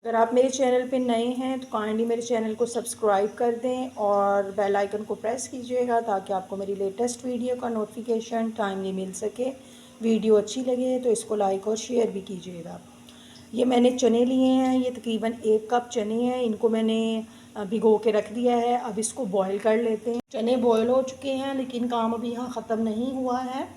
अगर आप मेरे चैनल पे नए हैं तो काइंडली मेरे चैनल को सब्सक्राइब कर दें और बेल आइकन को प्रेस कीजिएगा ताकि आपको मेरी लेटेस्ट वीडियो का नोटिफिकेशन टाइमली मिल सके। वीडियो अच्छी लगे तो इसको लाइक और शेयर भी कीजिएगा। ये मैंने चने लिए हैं, ये तकरीबन 1 कप चने हैं। इनको मैंने भिगो के रख दिया है। अब इसको बॉईल कर लेते हैं। चने बॉईल हो चुके हैं लेकिन काम अभी यहाँ ख़त्म नहीं हुआ है।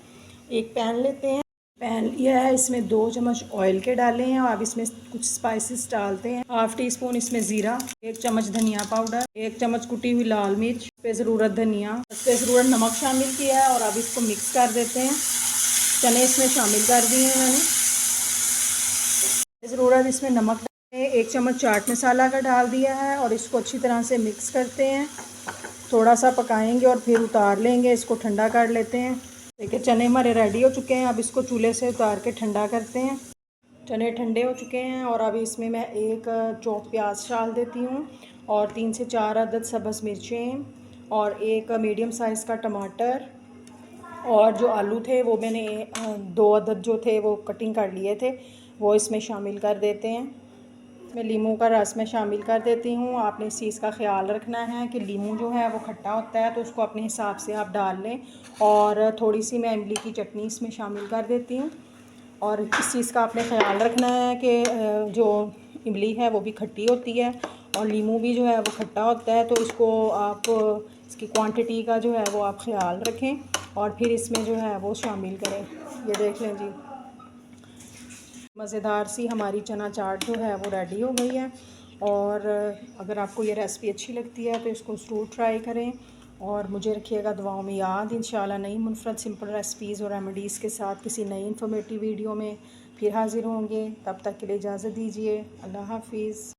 एक पैन लेते हैं। पैन लिया है, इसमें 2 चम्मच ऑयल के डाले हैं और अब इसमें कुछ स्पाइसेस डालते हैं। हाफ़ टी स्पून इसमें ज़ीरा, 1 चम्मच धनिया पाउडर, 1 चम्मच कुटी हुई लाल मिर्च, पे ज़रूरत धनिया, पे ज़रूरत नमक शामिल किया है और अब इसको मिक्स कर देते हैं। चने इसमें शामिल कर दिए हैं मैंने। ज़रूरत इसमें नमक, 1 चम्मच चाट मसाला का डाल दिया है और इसको अच्छी तरह से मिक्स करते हैं। थोड़ा सा पकाएंगे और फिर उतार लेंगे, इसको ठंडा कर लेते हैं। देखिए चने हमारे रेडी हो चुके हैं। अब इसको चूल्हे से उतार के ठंडा करते हैं। चने ठंडे हो चुके हैं और अब इसमें मैं एक चौक प्याज डाल देती हूँ और 3 से 4 अदद सब्ज़ मिर्चें और एक मीडियम साइज़ का टमाटर और जो आलू थे वो मैंने 2 अदद जो थे वो कटिंग कर लिए थे, वो इसमें शामिल कर देते हैं। मैं लीमू का रस में शामिल कर देती हूँ। आपने इस चीज़ का ख्याल रखना है कि लीमू जो है वो खट्टा होता है तो उसको अपने हिसाब से आप डाल लें। और थोड़ी सी मैं इमली की चटनी इसमें शामिल कर देती हूँ। और इस चीज़ का आपने ख्याल रखना है कि जो इमली है वो भी खट्टी होती है और लीमू भी जो है वो खट्टा होता है, तो इसको आप इसकी क्वांटिटी का जो है वो आप ख्याल रखें और फिर इसमें जो है वो शामिल करें। ये देख लें जी, मज़ेदार सी हमारी चना चाट जो है वो रेडी हो गई है। और अगर आपको ये रेसिपी अच्छी लगती है तो इसको ज़रूर ट्राई करें और मुझे रखिएगा दुआओं में याद। इंशाल्लाह नई मुनफरद सिंपल रेसिपीज़ और रेमेडीज़ के साथ किसी नई इन्फॉर्मेटिव वीडियो में फिर हाज़िर होंगे। तब तक के लिए इजाज़त दीजिए। अल्लाह हाफिज़।